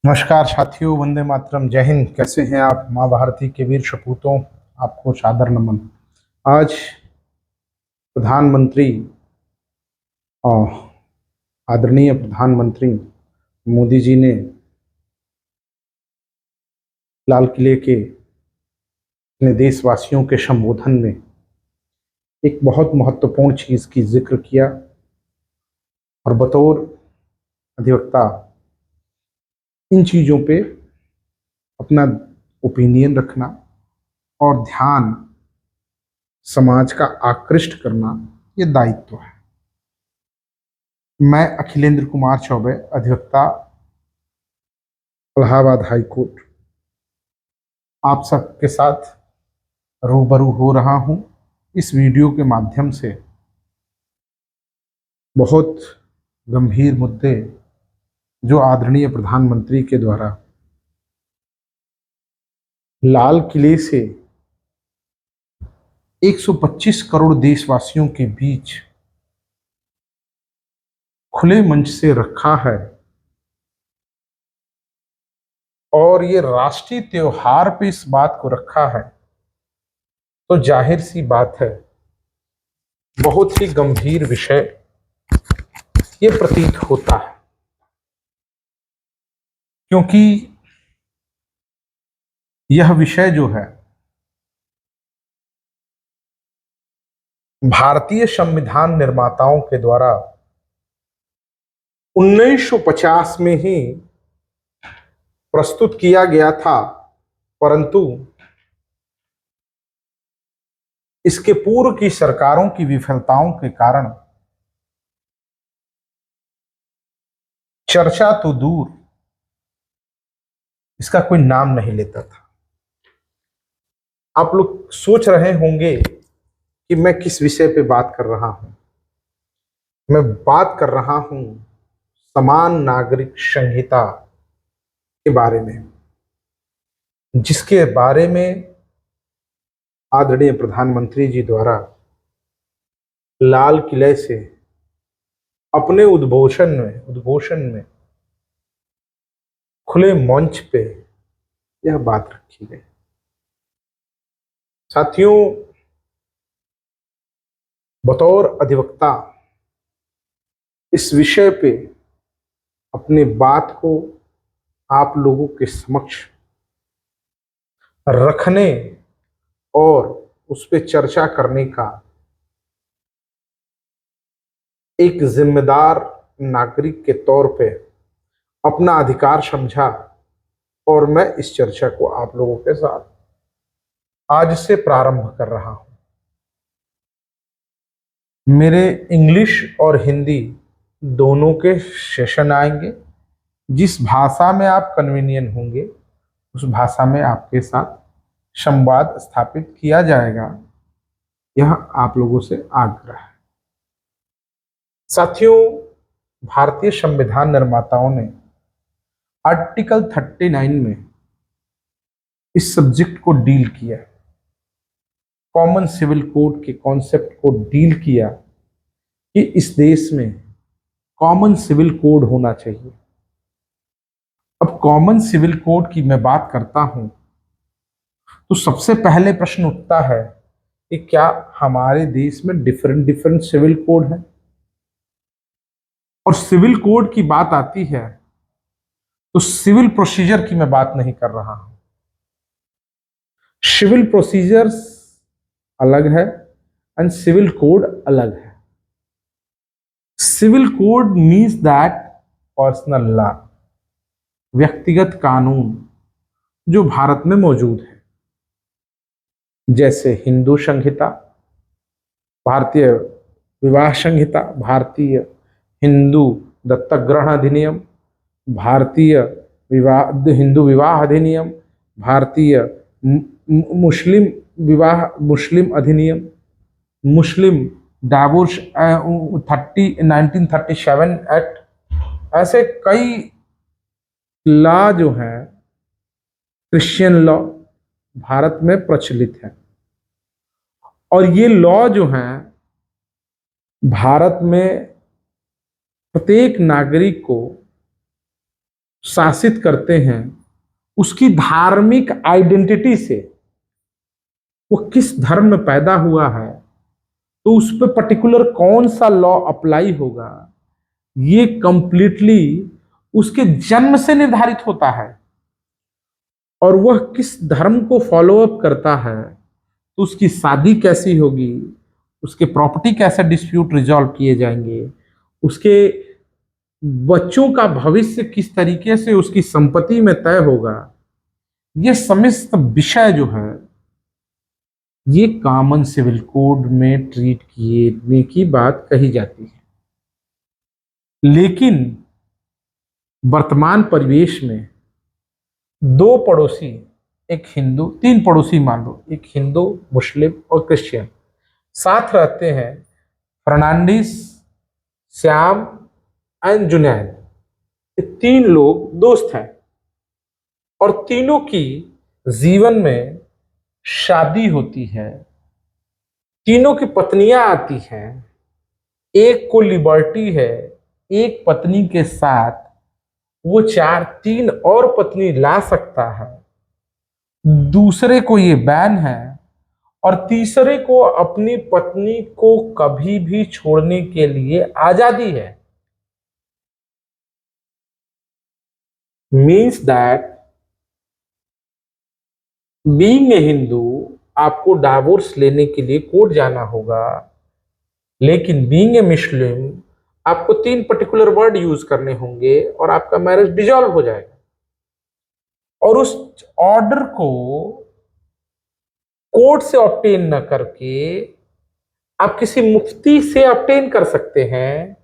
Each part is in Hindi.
नमस्कार साथियों, वंदे मातरम, जय हिंद। कैसे हैं आप? माँ भारती के वीर सपूतों, आपको सादर नमन। आज प्रधानमंत्री और आदरणीय प्रधानमंत्री मोदी जी ने लाल किले के अपने देशवासियों के संबोधन में एक बहुत महत्वपूर्ण चीज की जिक्र किया और बतौर अधिवक्ता इन चीजों पे अपना ओपिनियन रखना और ध्यान समाज का आकृष्ट करना ये दायित्व है। मैं अखिलेंद्र कुमार चौबे, अधिवक्ता, इलाहाबाद हाई कोर्ट, आप सबके साथ रूबरू हो रहा हूं इस वीडियो के माध्यम से। बहुत गंभीर मुद्दे जो आदरणीय प्रधानमंत्री के द्वारा लाल किले से 125 करोड़ देशवासियों के बीच खुले मंच से रखा है और ये राष्ट्रीय त्योहार पे इस बात को रखा है, तो जाहिर सी बात है बहुत ही गंभीर विषय ये प्रतीत होता है, क्योंकि यह विषय जो है भारतीय संविधान निर्माताओं के द्वारा 1950 में ही प्रस्तुत किया गया था, परंतु इसके पूर्व की सरकारों की विफलताओं के कारण चर्चा तो दूर, इसका कोई नाम नहीं लेता था। आप लोग सोच रहे होंगे कि मैं किस विषय पे बात कर रहा हूं। मैं बात कर रहा हूं समान नागरिक संहिता के बारे में, जिसके बारे में आदरणीय प्रधानमंत्री जी द्वारा लाल किले से अपने उद्घोषण में खुले मंच पे यह बात रखी गई। साथियों, बतौर अधिवक्ता इस विषय पे अपनी बात को आप लोगों के समक्ष रखने और उस पर चर्चा करने का एक जिम्मेदार नागरिक के तौर पे अपना अधिकार समझा और मैं इस चर्चा को आप लोगों के साथ आज से प्रारंभ कर रहा हूं। मेरे इंग्लिश और हिंदी दोनों के सेशन आएंगे। जिस भाषा में आप कन्वीनियंट होंगे उस भाषा में आपके साथ संवाद स्थापित किया जाएगा, यह आप लोगों से आग्रह है। साथियों, भारतीय संविधान निर्माताओं ने आर्टिकल 39 में इस सब्जेक्ट को डील किया, कॉमन सिविल कोड के कॉन्सेप्ट को डील किया कि इस देश में कॉमन सिविल कोड होना चाहिए। अब कॉमन सिविल कोड की मैं बात करता हूं तो सबसे पहले प्रश्न उठता है कि क्या हमारे देश में डिफरेंट डिफरेंट सिविल कोड हैं? और सिविल कोड की बात आती है तो सिविल प्रोसीजर की मैं बात नहीं कर रहा हूं। सिविल प्रोसीजर्स अलग है एंड सिविल कोड अलग है। Civil code means that personal law, व्यक्तिगत कानून जो भारत में मौजूद है, जैसे हिंदू संहिता, भारतीय विवाह संहिता, भारतीय हिंदू दत्तक ग्रहण अधिनियम, भारतीय हिंदू विवाह अधिनियम, भारतीय मुस्लिम विवाह मुस्लिम अधिनियम, मुस्लिम डाइवोर्स 1937 एक्ट, ऐसे कई लॉ जो हैं क्रिश्चियन लॉ भारत में प्रचलित है। और ये लॉ जो हैं भारत में प्रत्येक नागरिक को शासित करते हैं उसकी धार्मिक आइडेंटिटी से, वो किस धर्म में पैदा हुआ है, तो उस पर पर्टिकुलर कौन सा लॉ अप्लाई होगा, ये कंप्लीटली उसके जन्म से निर्धारित होता है। और वह किस धर्म को फॉलो अप करता है तो उसकी शादी कैसी होगी, उसके प्रॉपर्टी कैसे डिस्प्यूट रिजॉल्व किए जाएंगे, उसके बच्चों का भविष्य किस तरीके से उसकी संपत्ति में तय होगा, ये समस्त विषय जो है ये कॉमन सिविल कोड में ट्रीट किए की बात कही जाती है। लेकिन वर्तमान परिवेश में दो पड़ोसी, एक हिंदू, तीन पड़ोसी मान लो, एक हिंदू, मुस्लिम और क्रिश्चियन साथ रहते हैं, फर्नांडिस, श्याम एंड जुनैद, ये तीन लोग दोस्त हैं और तीनों की जीवन में शादी होती है, तीनों की पत्नियां आती हैं, एक को लिबर्टी है, एक पत्नी के साथ वो तीन और पत्नी ला सकता है, दूसरे को ये बैन है और तीसरे को अपनी पत्नी को कभी भी छोड़ने के लिए आजादी है। Means that being a Hindu आपको डाइवोर्स लेने के लिए कोर्ट जाना होगा, लेकिन बीइंग ए मुस्लिम आपको तीन पर्टिकुलर वर्ड यूज करने होंगे और आपका मैरिज डिसॉल्व हो जाएगा। और उस ऑर्डर को कोर्ट से ऑब्टेन न करके आप किसी मुफ्ती से ऑब्टेन कर सकते हैं,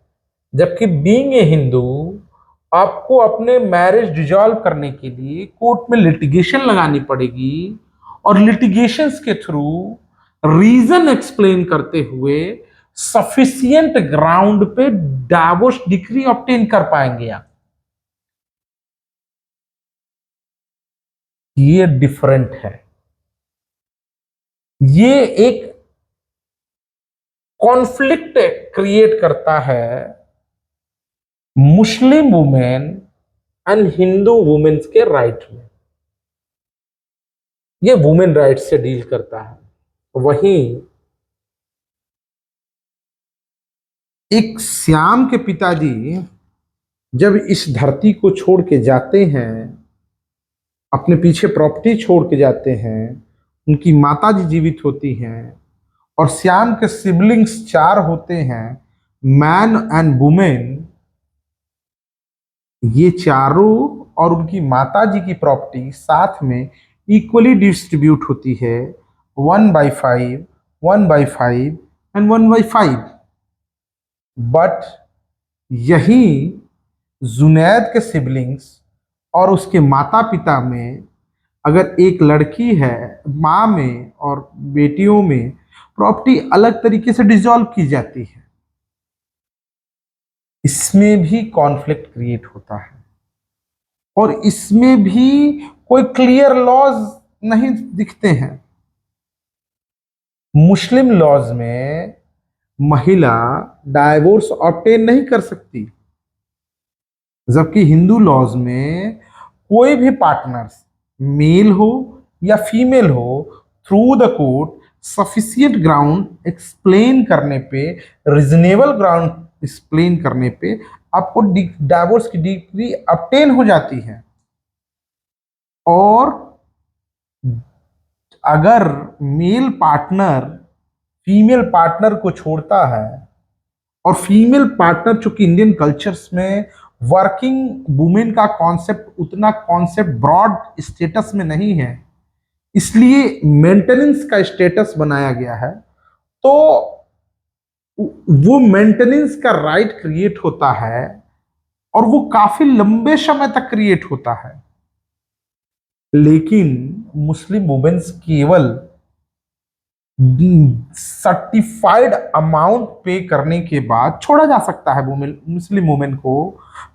जबकि बीइंग ए हिंदू आपको अपने मैरिज डिसॉल्व करने के लिए कोर्ट में लिटिगेशन लगानी पड़ेगी और लिटिगेशंस के थ्रू रीजन एक्सप्लेन करते हुए सफिशिएंट ग्राउंड पे डाइवोर्स डिक्री ऑब्टेन कर पाएंगे आप। ये डिफरेंट है, ये एक कॉन्फ्लिक्ट क्रिएट करता है Muslim women and Hindu womens के राइट में। ये वुमेन राइट से डील करता है। वहीं एक श्याम के पिताजी जब इस धरती को छोड़ के जाते हैं, अपने पीछे प्रॉपर्टी छोड़ के जाते हैं, उनकी माता जी जीवित होती हैं और श्याम के सिबलिंग्स चार होते हैं, मैन एंड वुमेन, ये चारों और उनकी माता जी की प्रॉपर्टी साथ में इक्वली डिस्ट्रीब्यूट होती है, 1/5, 1/5 एंड 1/5। बट यही जुनैद के सिबलिंग्स और उसके माता पिता में अगर एक लड़की है, माँ में और बेटियों में प्रॉपर्टी अलग तरीके से डिसॉल्व की जाती है, इसमें भी कॉन्फ्लिक्ट क्रिएट होता है और इसमें भी कोई क्लियर लॉज नहीं दिखते हैं। मुस्लिम लॉज में महिला डाइवोर्स ऑब्टेन नहीं कर सकती, जबकि हिंदू लॉज में कोई भी पार्टनर्स मेल हो या फीमेल हो, through the court sufficient ground explain करने पे, रीजनेबल ग्राउंड एक्सप्लेन करने पे आपको डाइवोर्स की डिग्री ऑब्टेन हो जाती है। और अगर मेल पार्टनर फीमेल पार्टनर को छोड़ता है और फीमेल पार्टनर, चूंकि इंडियन कल्चर्स में वर्किंग वुमेन का कॉन्सेप्ट उतना कॉन्सेप्ट ब्रॉड स्टेटस में नहीं है, इसलिए मेंटेनेंस का स्टेटस बनाया गया है, तो वो मेंटेनेंस का राइट क्रिएट होता है और वो काफी लंबे समय तक क्रिएट होता है। लेकिन मुस्लिम वुमेन्स केवल सर्टिफाइड अमाउंट पे करने के बाद छोड़ा जा सकता है मुस्लिम वुमेन को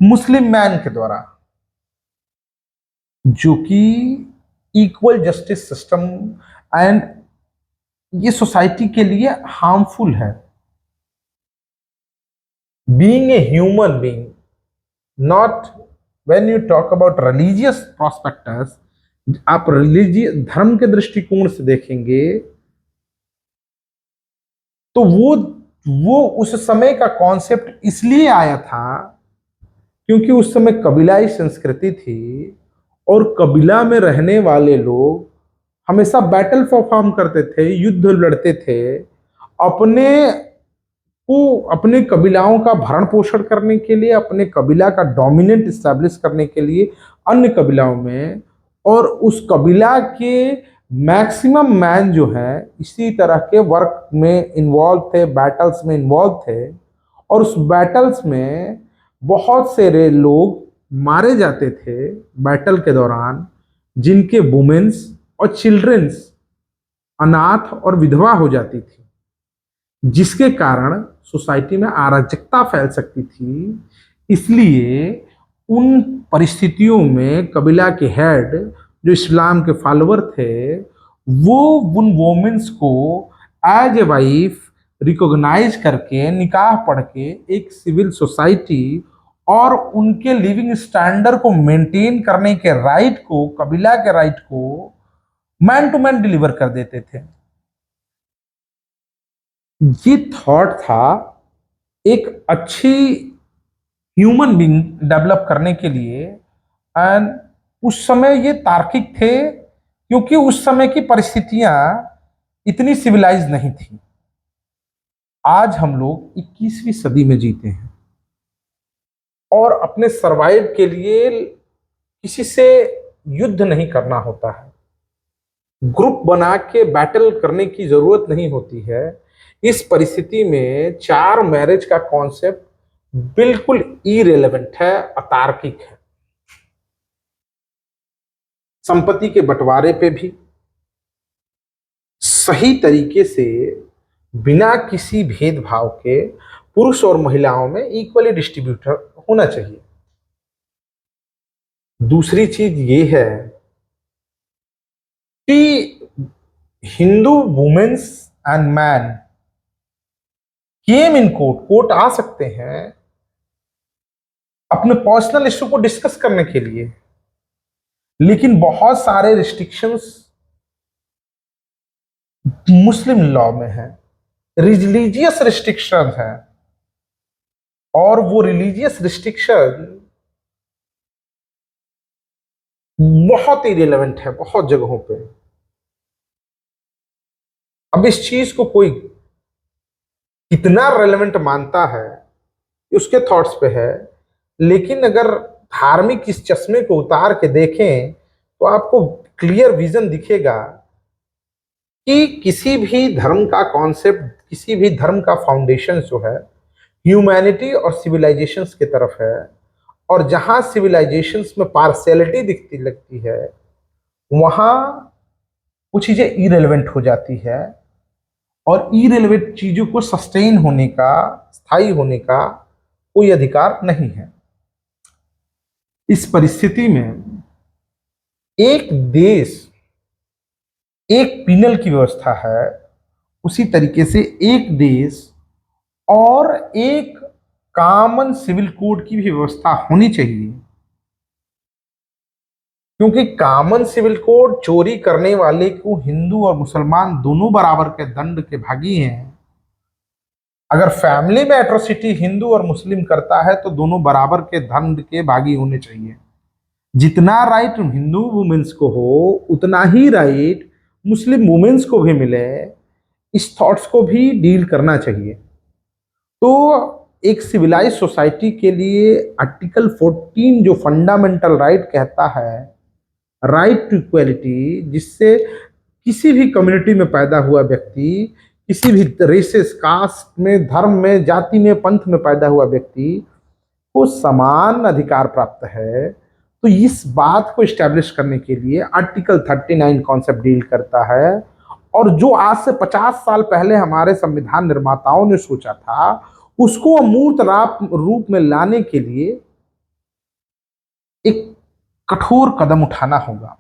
मुस्लिम मैन के द्वारा, जो कि इक्वल जस्टिस सिस्टम एंड ये सोसाइटी के लिए हार्मफुल है। Being a human being, not when you talk about religious prospectus, आप रिलीजियस धर्म के दृष्टिकोण से देखेंगे तो वो उस समय का कॉन्सेप्ट इसलिए आया था क्योंकि उस समय कबीलाई संस्कृति थी और कबीला में रहने वाले लोग हमेशा बैटल परफॉर्म करते थे, युद्ध लड़ते थे, अपने को अपने कबीलाओं का भरण पोषण करने के लिए, अपने कबीला का डोमिनेंट इस्टेब्लिश करने के लिए अन्य कबीलाओं में, और उस कबीला के मैक्सिमम मैन जो है इसी तरह के वर्क में इन्वॉल्व थे, बैटल्स में इन्वॉल्व थे, और उस बैटल्स में बहुत से लोग मारे जाते थे बैटल के दौरान, जिनके वुमेन्स और चिल्ड्रंस अनाथ और विधवा हो जाती थी, जिसके कारण सोसाइटी में अराजकता फैल सकती थी। इसलिए उन परिस्थितियों में कबीला के हेड जो इस्लाम के फॉलोअर थे वो उन वोमेन्स को एज ए वाइफ रिकॉग्नाइज करके निकाह पढ़ के एक सिविल सोसाइटी और उनके लिविंग स्टैंडर्ड को मेंटेन करने के राइट को, कबीला के राइट को मैन टू मैन डिलीवर कर देते थे। ये थॉट था एक अच्छी ह्यूमन बीइंग डेवलप करने के लिए, एंड उस समय ये तार्किक थे क्योंकि उस समय की परिस्थितियां इतनी सिविलाइज नहीं थी। आज हम लोग 21वीं सदी में जीते हैं और अपने सरवाइव के लिए किसी से युद्ध नहीं करना होता है, ग्रुप बना के बैटल करने की जरूरत नहीं होती है। इस परिस्थिति में चार मैरिज का कॉन्सेप्ट बिल्कुल इरेलेवेंट है, अतार्किक है। संपत्ति के बंटवारे पे भी सही तरीके से बिना किसी भेदभाव के पुरुष और महिलाओं में इक्वली डिस्ट्रीब्यूटर होना चाहिए। दूसरी चीज ये है कि Hindu women's and man came in court आ सकते हैं अपने पर्सनल इश्यू को डिस्कस करने के लिए, लेकिन बहुत सारे रिस्ट्रिक्शंस मुस्लिम लॉ में है, रिलीजियस रिस्ट्रिक्शन है, और वो रिलीजियस रिस्ट्रिक्शन बहुत ही रिलेवेंट है बहुत जगहों पे। अब इस चीज को कोई कितना रेलेवेंट मानता है उसके थॉट्स पे है, लेकिन अगर धार्मिक इस चश्मे को उतार के देखें तो आपको क्लियर विजन दिखेगा कि किसी भी धर्म का कॉन्सेप्ट, किसी भी धर्म का फाउंडेशन जो है ह्यूमैनिटी और सिविलाइजेशंस की तरफ है, और जहां सिविलाइजेशंस में पार्शियलिटी दिखती लगती है वहां वो चीजें इरेलेवेंट हो जाती है, और इरेलेवेंट चीजों को सस्टेन होने का, स्थायी होने का कोई अधिकार नहीं है। इस परिस्थिति में एक देश एक पिनल की व्यवस्था है, उसी तरीके से एक देश और एक कॉमन सिविल कोड की भी व्यवस्था होनी चाहिए, क्योंकि कॉमन सिविल कोड चोरी करने वाले को हिंदू और मुसलमान दोनों बराबर के दंड के भागी हैं। अगर फैमिली में एट्रोसिटी हिंदू और मुस्लिम करता है तो दोनों बराबर के दंड के भागी होने चाहिए। जितना राइट हिंदू वुमेन्स को हो उतना ही राइट मुस्लिम वुमेन्स को भी मिले, इस थॉट्स को भी डील करना चाहिए। तो एक सिविलाइज सोसाइटी के लिए आर्टिकल 14 जो फंडामेंटल राइट कहता है, राइट टू इक्वलिटी, जिससे किसी भी कम्युनिटी में पैदा हुआ व्यक्ति, किसी भी रेसेस, कास्ट में, धर्म में, जाति में, पंथ में पैदा हुआ व्यक्ति को समान अधिकार प्राप्त है। तो इस बात को इस्टेब्लिश करने के लिए आर्टिकल 39 कॉन्सेप्ट डील करता है, और जो आज से 50 साल पहले हमारे संविधान निर्माताओं ने सोचा था उसको अमूर्त रूप में लाने के लिए एक कठोर कदम उठाना होगा।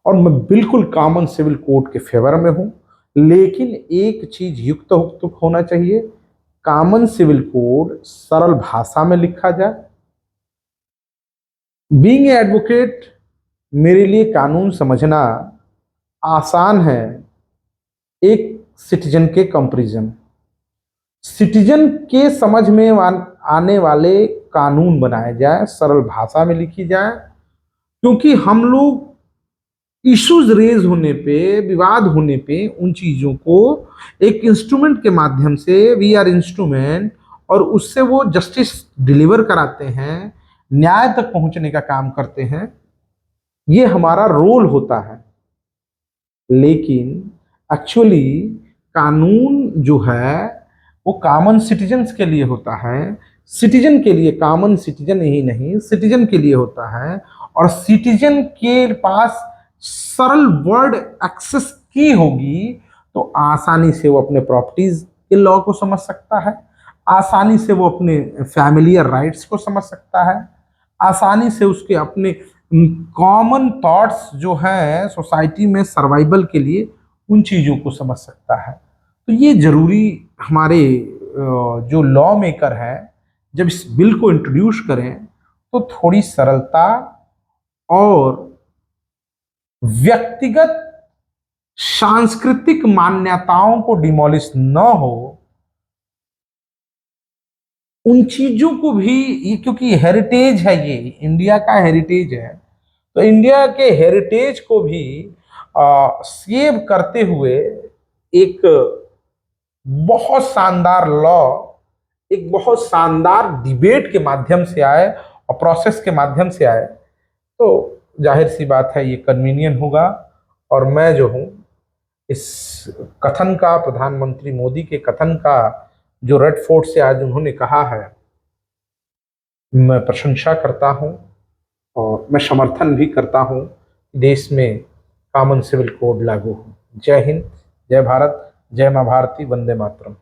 और मैं बिल्कुल कॉमन सिविल कोड के फेवर में हूं, लेकिन एक चीज युक्त होना चाहिए, कॉमन सिविल कोड सरल भाषा में लिखा जाए, बीइंग ए एडवोकेट, मेरे लिए कानून समझना आसान है एक सिटीजन के कंपैरिजन। सिटीजन के समझ में आने वाले कानून बनाए जाए, सरल भाषा में लिखी जाए, क्योंकि हम लोग इश्यूज रेज होने पे, विवाद होने पे उन चीजों को एक इंस्ट्रूमेंट के माध्यम से, वी आर इंस्ट्रूमेंट, और उससे वो जस्टिस डिलीवर कराते हैं, न्याय तक पहुंचने का काम करते हैं। ये हमारा रोल होता है। लेकिन एक्चुअली कानून जो है वो कॉमन सिटीजन्स के लिए होता है, सिटीजन के लिए, कॉमन सिटीजन ही नहीं, सिटीजन के लिए होता है। और सिटीजन के पास सरल वर्ड एक्सेस की होगी तो आसानी से वो अपने प्रॉपर्टीज के लॉ को समझ सकता है, आसानी से वो अपने फैमिलियर राइट्स को समझ सकता है, आसानी से उसके अपने कॉमन थॉट्स जो है सोसाइटी में सर्वाइवल के लिए, उन चीज़ों को समझ सकता है। तो ये जरूरी हमारे जो लॉ मेकर है जब इस बिल को इंट्रोड्यूस करें तो थोड़ी सरलता और व्यक्तिगत सांस्कृतिक मान्यताओं को डिमोलिश न हो, उन चीजों को भी, ये क्योंकि हेरिटेज है, ये इंडिया का हेरिटेज है, तो इंडिया के हेरिटेज को भी सेव करते हुए एक बहुत शानदार लॉ, एक बहुत शानदार डिबेट के माध्यम से आए और प्रोसेस के माध्यम से आए, तो जाहिर सी बात है ये कन्वीनियंट होगा। और मैं जो हूँ इस कथन का, प्रधानमंत्री मोदी के कथन का, जो रेड फोर्ट से आज उन्होंने कहा है, मैं प्रशंसा करता हूँ और मैं समर्थन भी करता हूँ कि देश में कॉमन सिविल कोड लागू हो। जय हिंद, जय भारत, जय माँ भारती, वंदे मातरम।